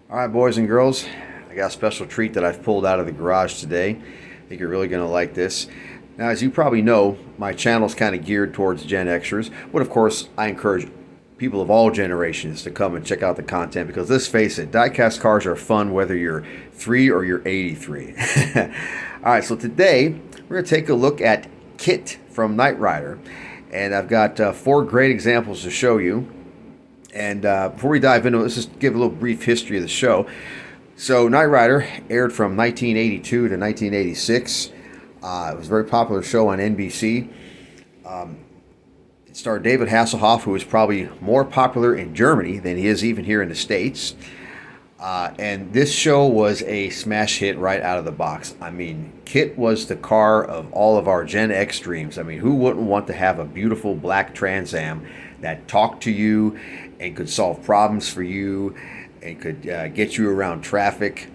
All right, boys and girls, I got a special treat that I've pulled out of the garage today. I think you're really going to like this. Now, as you probably know, my channel is kind of geared towards Gen Xers, but of course, I encourage people of all generations to come and check out the content because let's face it, diecast cars are fun whether you're 3 or you're 83. All right, so today we're going to take a look at KITT from Knight Rider, and I've got 4 great examples to show you. And before we dive into it, let's just give a little brief history of the show. So Knight Rider aired from 1982 to 1986. It was a very popular show on NBC. It starred David Hasselhoff, who is probably more popular in Germany than he is even here in the States. And this show was a smash hit right out of the box. I mean, KITT was the car of all of our Gen X dreams. I mean, who wouldn't want to have a beautiful black Trans Am that talked to you and could solve problems for you and could get you around traffic,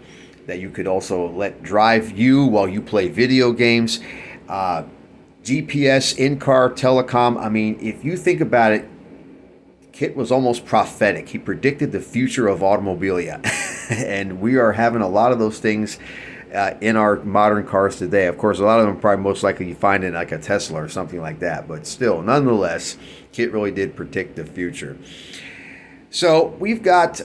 that you could also let drive you while you play video games, GPS, in-car telecom. I mean, if you think about it, KITT was almost prophetic. He predicted the future of automobilia. And we are having a lot of those things in our modern cars today. Of course, a lot of them probably most likely you find in like a Tesla or something like that. But still, nonetheless, KITT really did predict the future. So we've got 2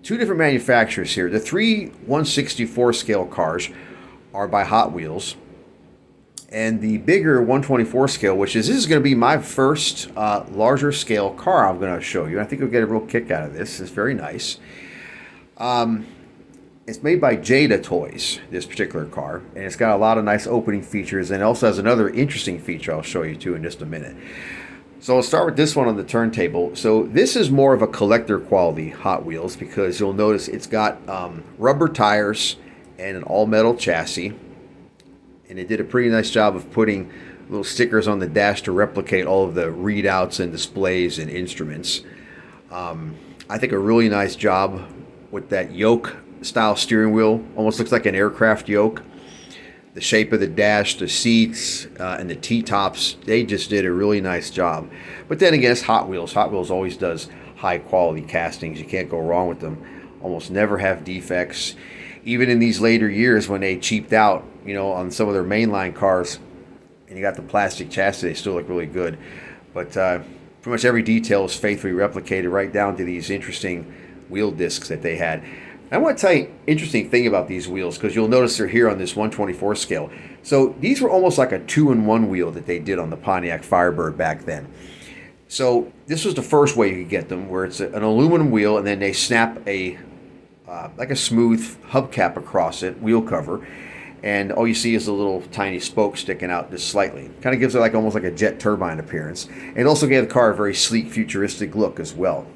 different manufacturers here. The 3 1/64 scale cars are by Hot Wheels. And the bigger 124 scale, which is, this is going to be my first larger scale car I'm going to show you. I think you'll get a real kick out of this. It's very nice. It's made by Jada Toys, this particular car. And it's got a lot of nice opening features. And it also has another interesting feature I'll show you too in just a minute. So I'll start with this one on the turntable. So this is more of a collector quality Hot Wheels because you'll notice it's got rubber tires and an all-metal chassis. And it did a pretty nice job of putting little stickers on the dash to replicate all of the readouts and displays and instruments. I think a really nice job with that yoke style steering wheel. Almost looks like an aircraft yoke. The shape of the dash, the seats, and the T-tops, they just did a really nice job. But then again, it's Hot Wheels. Hot Wheels always does high quality castings. You can't go wrong with them. Almost never have defects. Even in these later years when they cheaped out, you know, on some of their mainline cars, and you got the plastic chassis, they still look really good. But pretty much every detail is faithfully replicated right down to these interesting wheel discs that they had. I want to tell you an interesting thing about these wheels because you'll notice they're here on this 124 scale. So these were almost like a 2-in-1 wheel that they did on the Pontiac Firebird back then. So this was the first way you could get them, where it's an aluminum wheel and then they snap a like a smooth hubcap across it, wheel cover, and all you see is a little tiny spoke sticking out just slightly. Kind of gives it like almost like a jet turbine appearance. And it also gave the car a very sleek, futuristic look as well.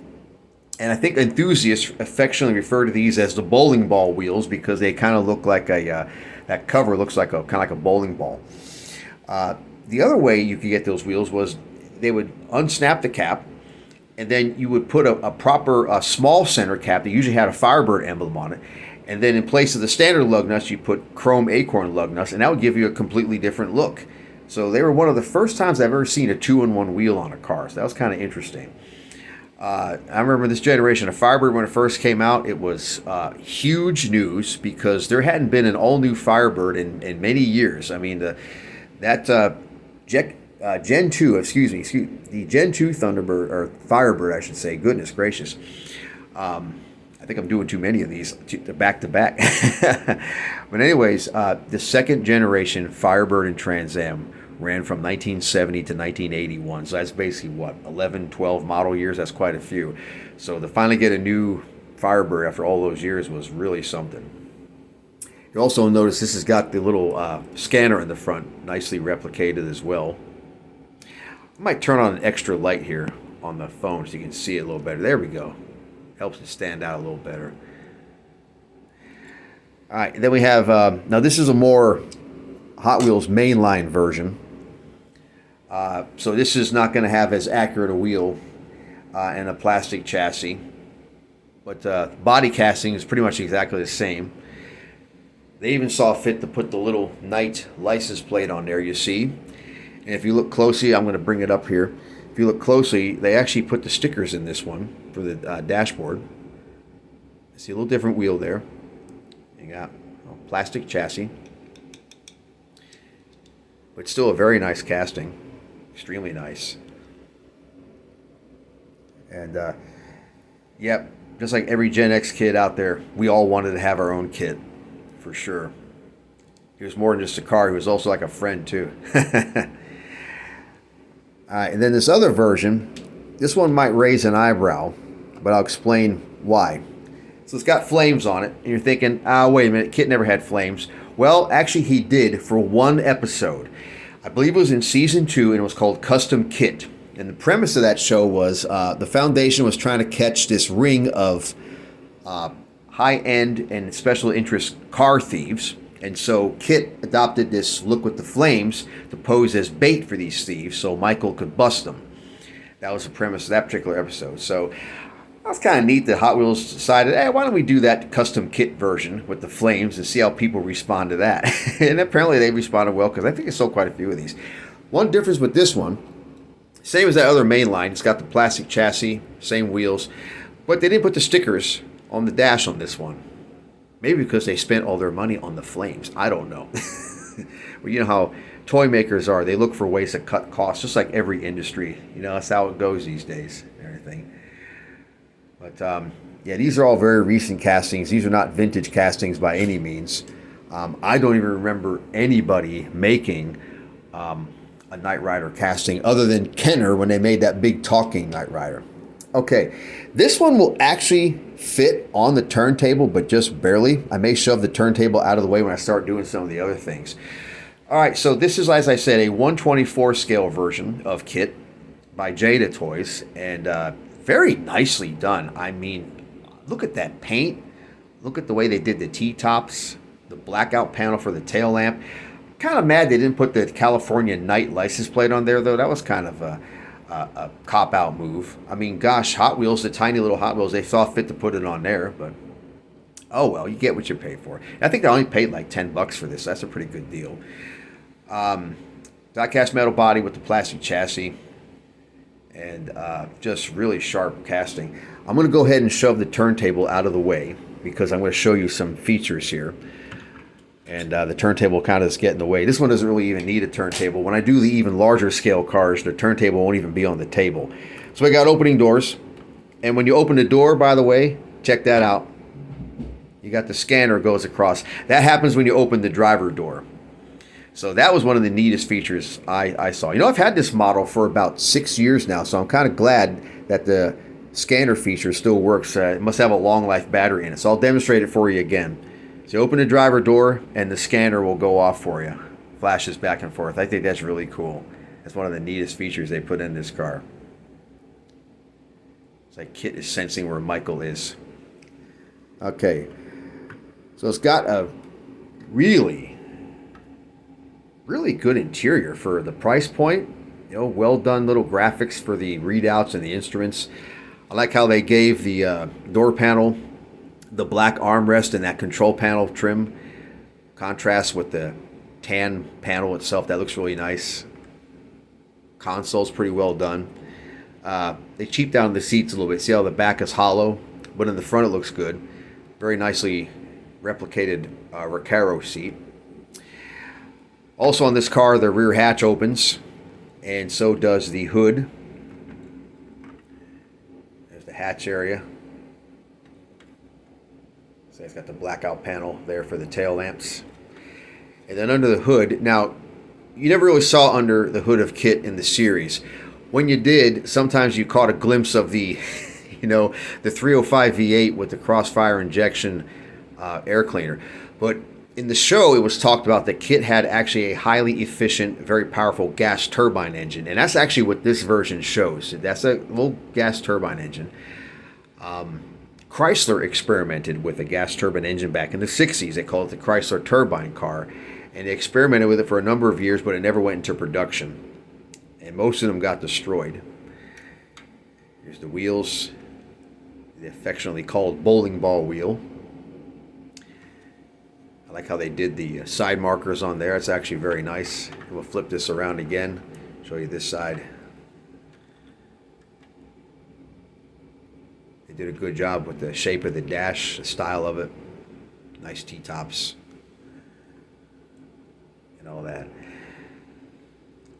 And I think enthusiasts affectionately refer to these as the bowling ball wheels because they kind of look like a, that cover looks like a kind of like a bowling ball. The other way you could get those wheels was they would unsnap the cap, and then you would put a proper small center cap that usually had a Firebird emblem on it. And then in place of the standard lug nuts, you put chrome acorn lug nuts, and that would give you a completely different look. So they were one of the first times I've ever seen a 2-in-1 wheel on a car. So that was kind of interesting. I remember this generation of Firebird when it first came out, it was huge news because there hadn't been an all-new Firebird in many years. I mean, Gen 2, the Gen 2 Thunderbird, or Firebird, I should say, goodness gracious. I think I'm doing too many of these back to back. But anyways, the second generation Firebird and Trans Am ran from 1970 to 1981. So that's basically, what, 11, 12 model years? That's quite a few. So to finally get a new Firebird after all those years was really something. You also notice this has got the little scanner in the front, nicely replicated as well. I might turn on an extra light here on the phone so you can see it a little better. There we go. Helps it stand out a little better. All right, then we have, now this is a more Hot Wheels mainline version. So this is not going to have as accurate a wheel and a plastic chassis. But body casting is pretty much exactly the same. They even saw fit to put the little Knight license plate on there, you see. And if you look closely, I'm going to bring it up here. If you look closely, they actually put the stickers in this one for the dashboard. See a little different wheel there. You got a plastic chassis, but still a very nice casting, extremely nice. And yep, just like every Gen X kid out there, we all wanted to have our own KITT, for sure. He was more than just a car; he was also like a friend too. And then this other version, this one might raise an eyebrow, but I'll explain why. So it's got flames on it, and you're thinking, wait a minute, KITT never had flames. Well, actually he did for one episode. I believe it was in season 2, and it was called Custom KITT. And the premise of that show was the Foundation was trying to catch this ring of high-end and special interest car thieves. And so KITT adopted this look with the flames to pose as bait for these thieves so Michael could bust them. That was the premise of that particular episode. So that was kind of neat that Hot Wheels decided, hey, why don't we do that custom KITT version with the flames and see how people respond to that. And apparently they responded well, because I think I sold quite a few of these. One difference with this one, same as that other main line, it's got the plastic chassis, same wheels, but they didn't put the stickers on the dash on this one. Maybe because they spent all their money on the flames. I don't know. Well, you know how toy makers are. They look for ways to cut costs, just like every industry. You know, that's how it goes these days and everything. But, yeah, these are all very recent castings. These are not vintage castings by any means. I don't even remember anybody making a Knight Rider casting other than Kenner when they made that big talking Knight Rider. Okay, this one will actually fit on the turntable, but just barely. I may shove the turntable out of the way when I start doing some of the other things. All right, so this is, as I said, a 1/24 scale version of KITT by Jada Toys, and very nicely done. I mean, look at that paint. Look at the way they did the T-tops, the blackout panel for the tail lamp. Kind of mad they didn't put the California Night license plate on there, though. That was kind of a cop-out move. I mean, gosh, Hot Wheels, the tiny little Hot Wheels, they saw fit to put it on there, but oh well, you get what you pay for. I think they only paid like $10 for this. That's a pretty good deal. Die-cast metal body with the plastic chassis, and just really sharp casting. I'm going to go ahead and shove the turntable out of the way, because I'm going to show you some features here. And the turntable kind of is getting in the way. This one doesn't really even need a turntable. When I do the even larger scale cars, the turntable won't even be on the table. So I got opening doors. And when you open the door, by the way, check that out. You got the scanner goes across. That happens when you open the driver door. So that was one of the neatest features I saw. You know, I've had this model for about 6 years now, so I'm kind of glad that the scanner feature still works. It must have a long life battery in it. So I'll demonstrate it for you again. So you open the driver door, and the scanner will go off for you. Flashes back and forth. I think that's really cool. That's one of the neatest features they put in this car. It's like KITT is sensing where Michael is. Okay. So it's got a really, really good interior for the price point. You know, well done little graphics for the readouts and the instruments. I like how they gave the door panel the black armrest and that control panel trim contrasts with the tan panel itself. That looks really nice. Console's pretty well done. They cheaped down the seats a little bit. See how the back is hollow, but in the front it looks good. Very nicely replicated Recaro seat. Also on this car, the rear hatch opens, and so does the hood. There's the hatch area. So it's got the blackout panel there for the tail lamps. And then under the hood, now, you never really saw under the hood of KITT in the series. When you did, sometimes you caught a glimpse of the, you know, the 305 V8 with the crossfire injection air cleaner. But in the show, it was talked about that KITT had actually a highly efficient, very powerful gas turbine engine. And that's actually what this version shows. That's a little gas turbine engine. Chrysler experimented with a gas turbine engine back in the 60s. They called it the Chrysler turbine car. And they experimented with it for a number of years, but it never went into production. And most of them got destroyed. Here's the wheels. The affectionately called bowling ball wheel. I like how they did the side markers on there. It's actually very nice. We'll flip this around again. Show you this side. They did a good job with the shape of the dash, the style of it. Nice T-tops and all that.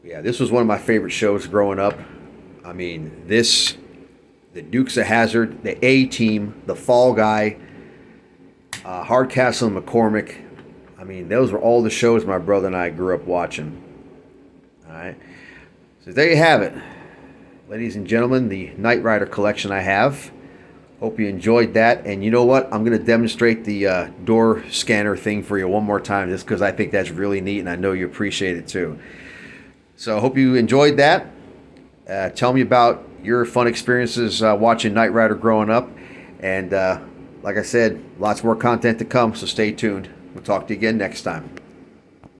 Yeah, this was one of my favorite shows growing up. I mean, the Dukes of Hazzard, the A-Team, the Fall Guy, Hardcastle and McCormick. I mean, those were all the shows my brother and I grew up watching. All right. So there you have it. Ladies and gentlemen, the Knight Rider collection I have. Hope you enjoyed that. And you know what? I'm going to demonstrate the door scanner thing for you one more time just because I think that's really neat and I know you appreciate it too. So I hope you enjoyed that. Tell me about your fun experiences watching Knight Rider growing up. And like I said, lots more content to come, so stay tuned. We'll talk to you again next time.